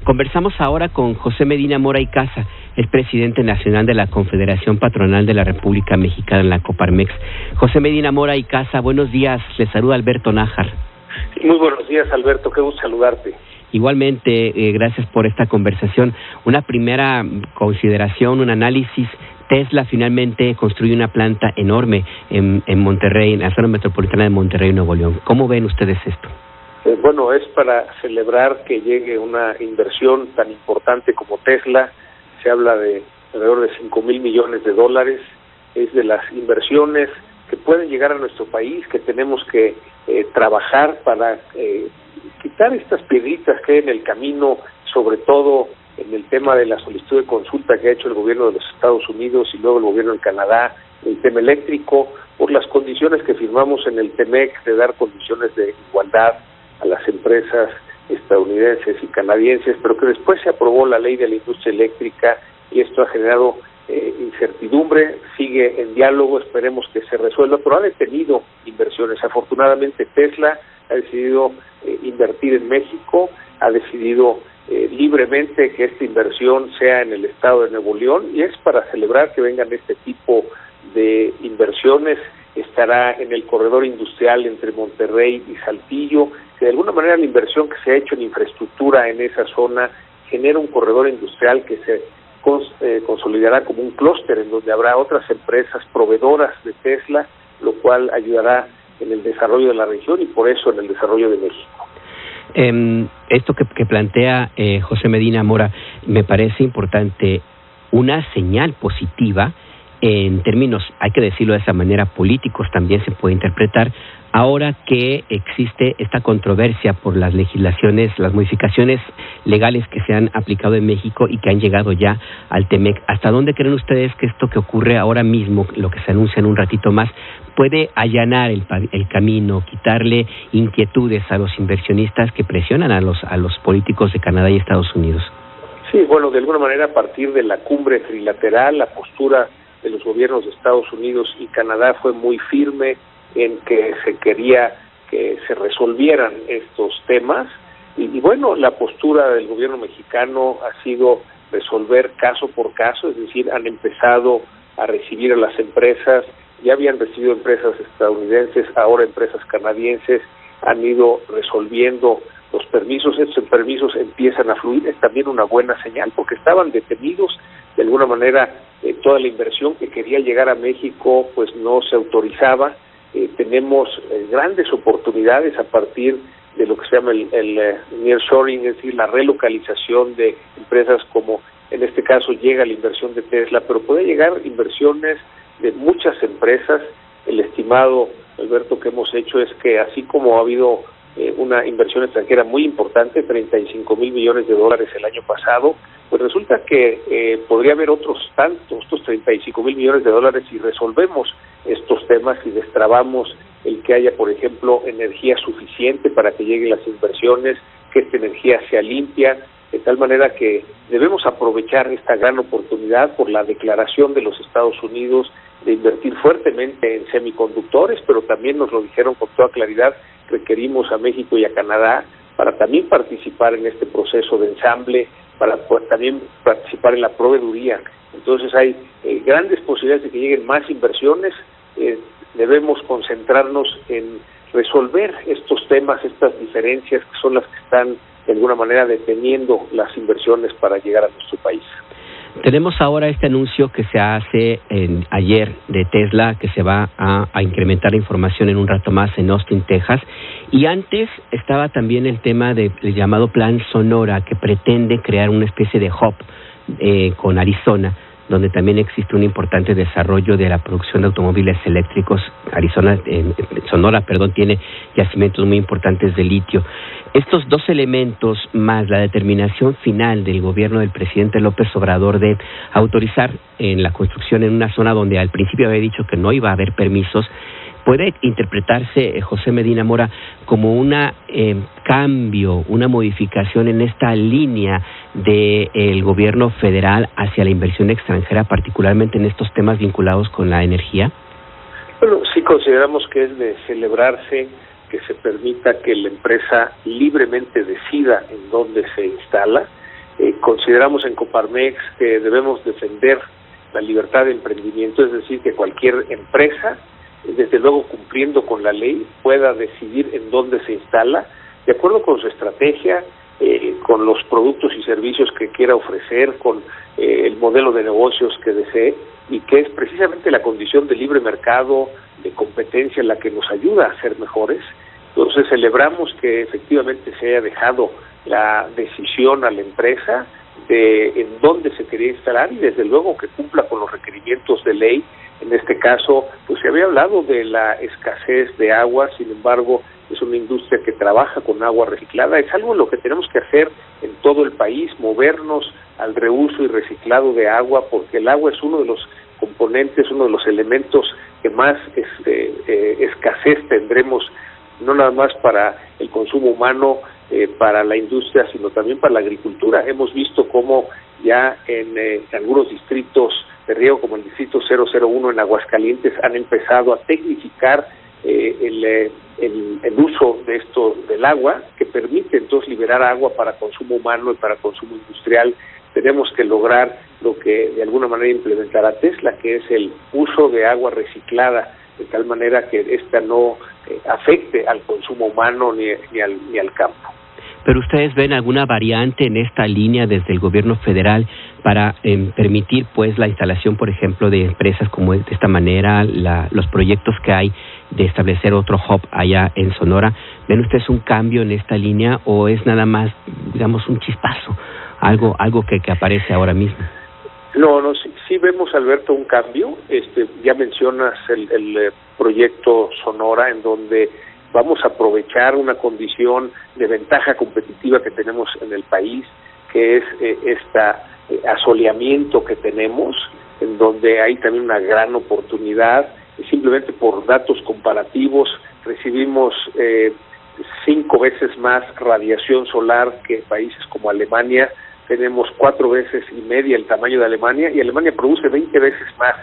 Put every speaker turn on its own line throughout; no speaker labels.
Conversamos ahora con José Medina Mora y Casa, es presidente nacional de la Confederación Patronal de la República Mexicana, la Coparmex. José Medina Mora y Casa, buenos días, les saluda Alberto Nájar.
Muy buenos días, Alberto, qué gusto saludarte.
Igualmente, gracias por esta conversación. Una primera consideración, un análisis. Tesla finalmente construye una planta enorme en Monterrey, en la zona metropolitana de Monterrey, Nuevo León. ¿Cómo ven ustedes esto?
Bueno, es para celebrar que llegue una inversión tan importante como Tesla. Se habla de alrededor de $5,000 millones. Es de las inversiones que pueden llegar a nuestro país, que tenemos que trabajar para quitar estas piedritas que hay en el camino, sobre todo en el tema de la solicitud de consulta que ha hecho el gobierno de los Estados Unidos y luego el gobierno de Canadá, el tema eléctrico, por las condiciones que firmamos en el TEMEC de dar condiciones de igualdad a las empresas estadounidenses y canadienses, pero que después se aprobó la ley de la industria eléctrica y esto ha generado incertidumbre. Sigue en diálogo, esperemos que se resuelva, pero ha detenido inversiones. Afortunadamente Tesla ha decidido invertir en México, ha decidido libremente que esta inversión sea en el estado de Nuevo León y es para celebrar que vengan este tipo de inversiones. Estará en el corredor industrial entre Monterrey y Saltillo, que de alguna manera la inversión que se ha hecho en infraestructura en esa zona genera un corredor industrial que se consolidará como un clúster en donde habrá otras empresas proveedoras de Tesla, lo cual ayudará en el desarrollo de la región y por eso en el desarrollo de México.
Esto que plantea José Medina Mora me parece importante, una señal positiva en términos, hay que decirlo de esa manera, políticos también se puede interpretar, ahora que existe esta controversia por las legislaciones, las modificaciones legales que se han aplicado en México y que han llegado ya al TEMEC. ¿Hasta dónde creen ustedes que esto que ocurre ahora mismo, lo que se anuncia en un ratito más, puede allanar el camino, quitarle inquietudes a los inversionistas que presionan a los políticos de Canadá y Estados Unidos?
Sí, bueno, de alguna manera a partir de la cumbre trilateral, la postura de los gobiernos de Estados Unidos y Canadá fue muy firme en que se quería que se resolvieran estos temas y bueno, la postura del gobierno mexicano ha sido resolver caso por caso, es decir, han empezado a recibir a las empresas, ya habían recibido empresas estadounidenses, ahora empresas canadienses, han ido resolviendo los permisos, estos permisos empiezan a fluir, es también una buena señal porque estaban detenidos, de alguna manera toda la inversión que quería llegar a México pues no se autorizaba. Tenemos grandes oportunidades a partir de lo que se llama el nearshoring, es decir, la relocalización de empresas como en este caso llega la inversión de Tesla, pero puede llegar inversiones de muchas empresas. El estimado, Alberto, que hemos hecho es que así como ha habido una inversión extranjera muy importante, $35,000 millones el año pasado, pues resulta que podría haber otros tantos, estos $35,000 millones si resolvemos estos temas y destrabamos el que haya, por ejemplo, energía suficiente para que lleguen las inversiones, que esta energía sea limpia, de tal manera que debemos aprovechar esta gran oportunidad por la declaración de los Estados Unidos de invertir fuertemente en semiconductores, pero también nos lo dijeron con toda claridad, requerimos a México y a Canadá para también participar en este proceso de ensamble, para también participar en la proveeduría. Entonces hay grandes posibilidades de que lleguen más inversiones. Debemos concentrarnos en resolver estos temas, estas diferencias que son las que están de alguna manera deteniendo las inversiones para llegar a nuestro país.
Tenemos ahora este anuncio que se hace ayer de Tesla, que se va a incrementar la información en un rato más en Austin, Texas. Y antes estaba también el tema del llamado Plan Sonora, que pretende crear una especie de hub con Arizona, donde también existe un importante desarrollo de la producción de automóviles eléctricos. Sonora, tiene yacimientos muy importantes de litio. Estos dos elementos, más la determinación final del gobierno del presidente López Obrador de autorizar en la construcción en una zona donde al principio había dicho que no iba a haber permisos, puede interpretarse, José Medina Mora, como una cambio, una modificación en esta línea del gobierno federal hacia la inversión extranjera, particularmente en estos temas vinculados con la energía?
Bueno, sí consideramos que es de celebrarse que se permita que la empresa libremente decida en dónde se instala. Consideramos en Coparmex que debemos defender la libertad de emprendimiento, es decir, que cualquier empresa, desde luego cumpliendo con la ley, pueda decidir en dónde se instala, de acuerdo con su estrategia, con los productos y servicios que quiera ofrecer, con el modelo de negocios que desee, y que es precisamente la condición de libre mercado, de competencia, la que nos ayuda a ser mejores. Entonces celebramos que efectivamente se haya dejado la decisión a la empresa de en dónde se quería instalar, y desde luego que cumpla con los requerimientos de ley. En este caso, pues se había hablado de la escasez de agua, sin embargo, es una industria que trabaja con agua reciclada. Es algo en lo que tenemos que hacer en todo el país, movernos al reuso y reciclado de agua, porque el agua es uno de los componentes, uno de los elementos que más escasez tendremos, no nada más para el consumo humano, para la industria, sino también para la agricultura. Hemos visto cómo ya en algunos distritos de riego, como el distrito 001 en Aguascalientes, han empezado a tecnificar el uso de esto del agua, que permite entonces liberar agua para consumo humano y para consumo industrial. Tenemos que lograr lo que de alguna manera implementará Tesla, que es el uso de agua reciclada, de tal manera que esta no afecte al consumo humano ni al campo.
¿Pero ustedes ven alguna variante en esta línea desde el gobierno federal para permitir pues la instalación, por ejemplo, de empresas como de esta manera, los proyectos que hay de establecer otro hub allá en Sonora? ¿Ven ustedes un cambio en esta línea o es nada más, digamos, un chispazo, algo que aparece ahora mismo?
No, sí vemos, Alberto, un cambio. Ya mencionas el proyecto Sonora, en donde vamos a aprovechar una condición de ventaja competitiva que tenemos en el país, que es asoleamiento que tenemos, en donde hay también una gran oportunidad. Simplemente por datos comparativos, recibimos 5 veces más radiación solar que países como Alemania. Tenemos 4 veces y media el tamaño de Alemania, y Alemania produce 20 veces más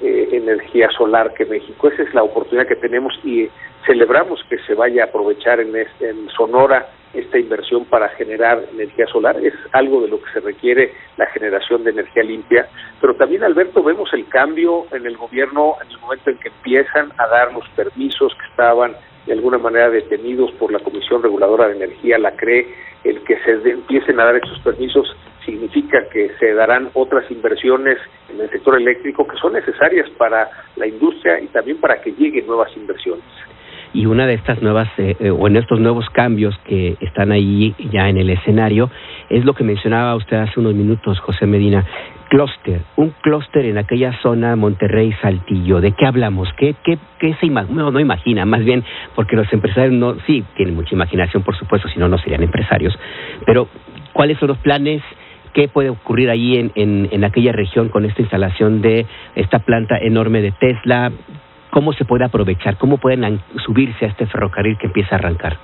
energía solar que México. Esa es la oportunidad que tenemos, y celebramos que se vaya a aprovechar en Sonora esta inversión para generar energía solar. Es algo de lo que se requiere, la generación de energía limpia. Pero también, Alberto, vemos el cambio en el gobierno en el momento en que empiezan a dar los permisos que estaban de alguna manera detenidos por la Comisión Reguladora de Energía, la CRE. El que se empiecen a dar estos permisos significa que se darán otras inversiones en el sector eléctrico que son necesarias para la industria y también para que lleguen nuevas inversiones.
Y una de estas nuevas, o en estos nuevos cambios que están ahí ya en el escenario, es lo que mencionaba usted hace unos minutos, José Medina, un clúster en aquella zona Monterrey-Saltillo. ¿De qué hablamos? ¿Qué se no imagina? Más bien, porque los empresarios sí tienen mucha imaginación, por supuesto, si no, no serían empresarios. Pero, ¿cuáles son los planes? ¿Qué puede ocurrir ahí en aquella región con esta instalación de esta planta enorme de Tesla? ¿Cómo se puede aprovechar? ¿Cómo pueden subirse a este ferrocarril que empieza a arrancar?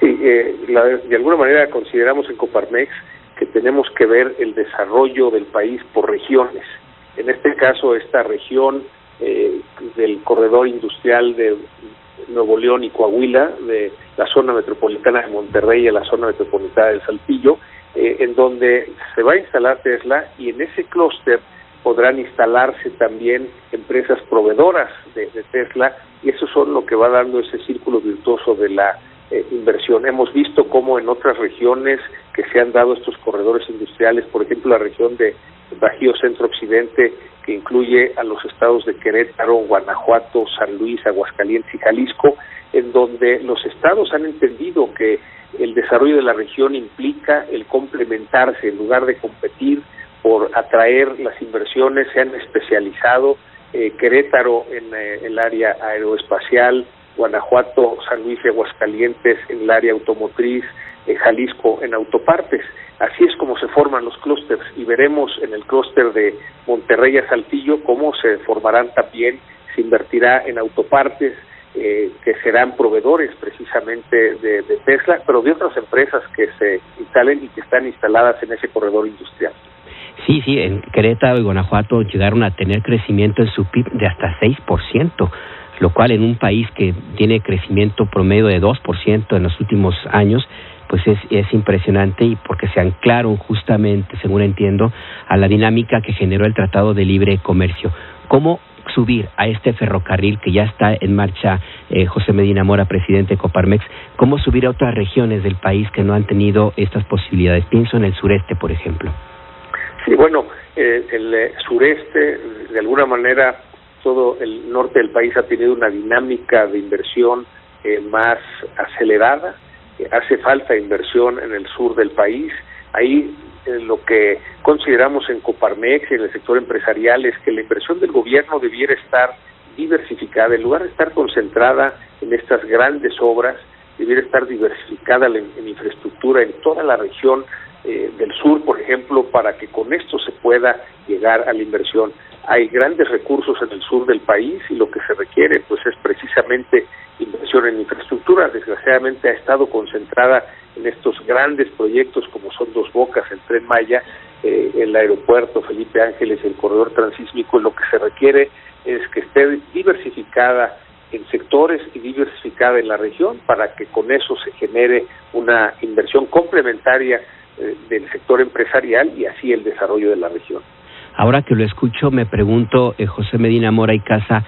Sí, de alguna manera consideramos en Coparmex que tenemos que ver el desarrollo del país por regiones. En este caso, esta región del corredor industrial de Nuevo León y Coahuila, de la zona metropolitana de Monterrey a la zona metropolitana de Saltillo, en donde se va a instalar Tesla, y en ese clúster podrán instalarse también empresas proveedoras de Tesla, y eso son lo que va dando ese círculo virtuoso de la inversión. Hemos visto cómo en otras regiones que se han dado estos corredores industriales, por ejemplo la región de Bajío Centro-Occidente, que incluye a los estados de Querétaro, Guanajuato, San Luis, Aguascalientes y Jalisco, en donde los estados han entendido que el desarrollo de la región implica el complementarse, en lugar de competir por atraer las inversiones, se han especializado. Querétaro en el área aeroespacial, Guanajuato, San Luis y Aguascalientes en el área automotriz, Jalisco en autopartes. Así es como se forman los clústeres, y veremos en el clúster de Monterrey a Saltillo cómo se formarán también, se invertirá en autopartes, que serán proveedores precisamente de Tesla, pero de otras empresas que se instalen y que están instaladas en ese corredor industrial.
Sí, en Querétaro y Guanajuato llegaron a tener crecimiento en su PIB de hasta 6%, lo cual en un país que tiene crecimiento promedio de 2% en los últimos años, pues es impresionante, y porque se anclaron justamente, según entiendo, a la dinámica que generó el Tratado de Libre Comercio. ¿Cómo subir a este ferrocarril que ya está en marcha, José Medina Mora, presidente de Coparmex, cómo subir a otras regiones del país que no han tenido estas posibilidades? Pienso en el sureste, por ejemplo.
Sí, bueno, el sureste, de alguna manera, todo el norte del país ha tenido una dinámica de inversión más acelerada. Hace falta inversión en el sur del país. Ahí lo que consideramos en Coparmex y en el sector empresarial es que la inversión del gobierno debiera estar diversificada. En lugar de estar concentrada en estas grandes obras, debiera estar diversificada en infraestructura en toda la región del sur, por ejemplo, para que con esto se pueda llegar a la inversión. Hay grandes recursos en el sur del país y lo que se requiere pues es precisamente inversión en infraestructura. Desgraciadamente ha estado concentrada en estos grandes proyectos como son Dos Bocas, el Tren Maya, el aeropuerto Felipe Ángeles, el corredor transísmico. Lo que se requiere es que esté diversificada en sectores y diversificada en la región para que con eso se genere una inversión complementaria del sector empresarial y así el desarrollo de la región.
Ahora que lo escucho, me pregunto, José Medina Mora y Casa,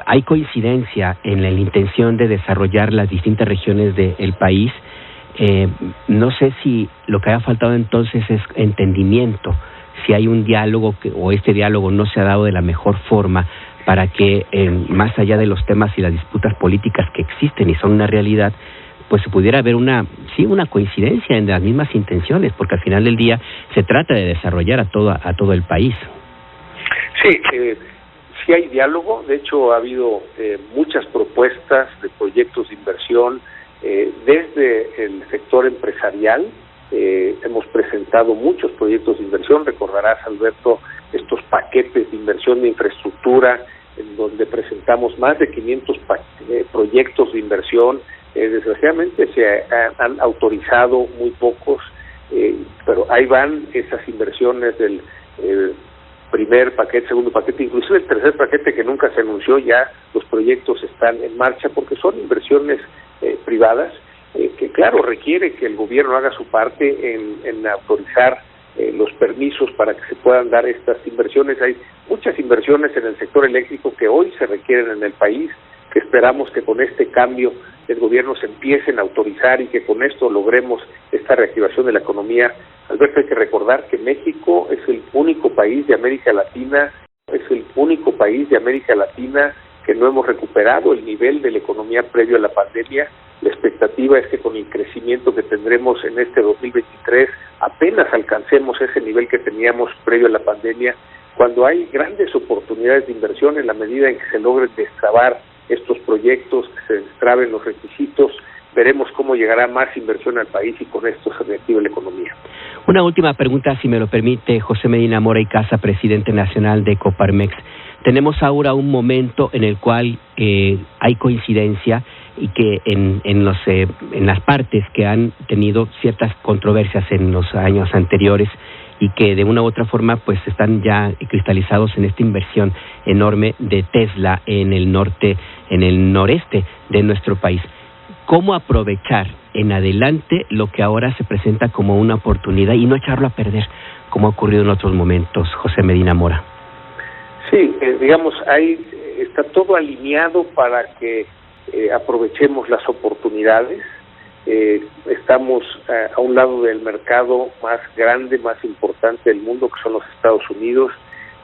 ¿hay coincidencia en la intención de desarrollar las distintas regiones del país? No sé si lo que haya faltado entonces es entendimiento, si hay un diálogo o este diálogo no se ha dado de la mejor forma para que, más allá de los temas y las disputas políticas que existen y son una realidad, pues se pudiera haber una coincidencia en las mismas intenciones, porque al final del día se trata de desarrollar a todo el país.
Sí, sí hay diálogo. De hecho ha habido muchas propuestas de proyectos de inversión desde el sector empresarial. Hemos presentado muchos proyectos de inversión. Recordarás, Alberto, estos paquetes de inversión de infraestructura en donde presentamos más de 500 proyectos de inversión. Desgraciadamente se han autorizado muy pocos, pero ahí van esas inversiones del primer paquete, segundo paquete, inclusive el tercer paquete que nunca se anunció. Ya los proyectos están en marcha porque son inversiones privadas que claro requiere que el gobierno haga su parte en autorizar los permisos para que se puedan dar estas inversiones. Hay muchas inversiones en el sector eléctrico que hoy se requieren en el país, que esperamos que con este cambio del gobierno se empiecen a autorizar y que con esto logremos esta reactivación de la economía. Alberto, hay que recordar que México es el único país de América Latina, que no hemos recuperado el nivel de la economía previo a la pandemia. La expectativa es que con el crecimiento que tendremos en este 2023 apenas alcancemos ese nivel que teníamos previo a la pandemia, cuando hay grandes oportunidades de inversión en la medida en que se logren destrabar estos proyectos, que se destraben los requisitos. Veremos cómo llegará más inversión al país y con esto se reactiva la economía.
Una última pregunta, si me lo permite, José Medina Mora y Casa, presidente nacional de Coparmex. Tenemos ahora un momento en el cual hay coincidencia y que en las partes que han tenido ciertas controversias en los años anteriores y que de una u otra forma pues están ya cristalizados en esta inversión enorme de Tesla en el noreste de nuestro país. ¿Cómo aprovechar en adelante lo que ahora se presenta como una oportunidad y no echarlo a perder, como ha ocurrido en otros momentos, José Medina Mora?
Sí, digamos, ahí está todo alineado para que aprovechemos las oportunidades. Estamos a un lado del mercado más grande, más importante del mundo, que son los Estados Unidos.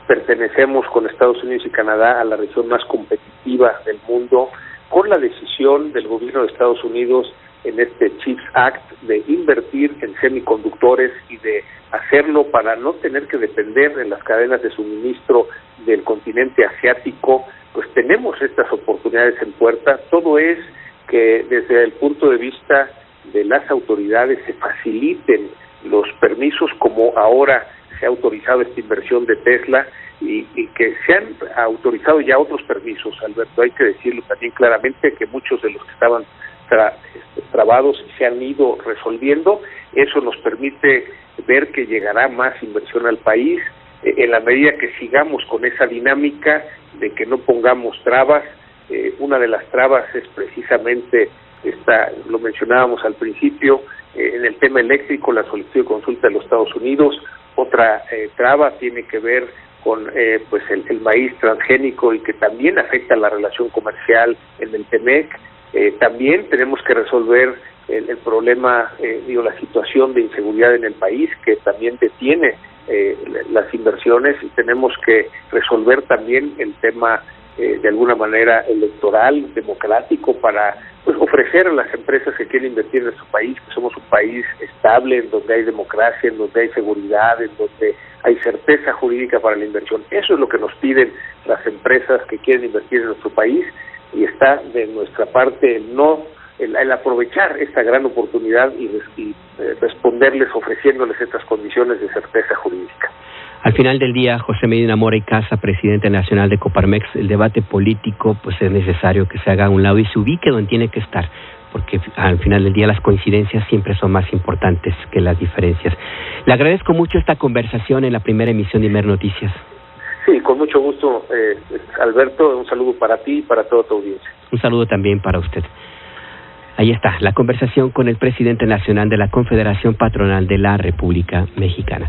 Pertenecemos con Estados Unidos y Canadá a la región más competitiva del mundo, con la decisión del gobierno de Estados Unidos en este CHIPS Act de invertir en semiconductores y de hacerlo para no tener que depender en las cadenas de suministro del continente asiático. Pues tenemos estas oportunidades en puerta. Todo es que desde el punto de vista de las autoridades se faciliten los permisos, como ahora se ha autorizado esta inversión de Tesla y que se han autorizado ya otros permisos, Alberto. Hay que decirlo también claramente que muchos de los que estaban trabados se han ido resolviendo. Eso nos permite ver que llegará más inversión al país en la medida que sigamos con esa dinámica de que no pongamos trabas Una de las trabas es precisamente lo mencionábamos al principio, en el tema eléctrico, la solicitud de consulta de los Estados Unidos. Otra traba tiene que ver con pues el maíz transgénico, y que también afecta la relación comercial en el TEMEC. También tenemos que resolver el problema, la situación de inseguridad en el país, que también detiene las inversiones, y tenemos que resolver también el tema de alguna manera electoral, democrático, para pues ofrecer a las empresas que quieren invertir en nuestro país que somos un país estable, en donde hay democracia, en donde hay seguridad, en donde hay certeza jurídica para la inversión. Eso es lo que nos piden las empresas que quieren invertir en nuestro país, y está de nuestra parte el aprovechar esta gran oportunidad y responderles ofreciéndoles estas condiciones de certeza jurídica.
Al final del día, José Medina Mora y Casa, presidente nacional de Coparmex, el debate político pues es necesario que se haga a un lado y se ubique donde tiene que estar, porque al final del día las coincidencias siempre son más importantes que las diferencias. Le agradezco mucho esta conversación en la primera emisión de Imer Noticias.
Sí, con mucho gusto, Alberto. Un saludo para ti y para toda tu audiencia.
Un saludo también para usted. Ahí está, la conversación con el presidente nacional de la Confederación Patronal de la República Mexicana.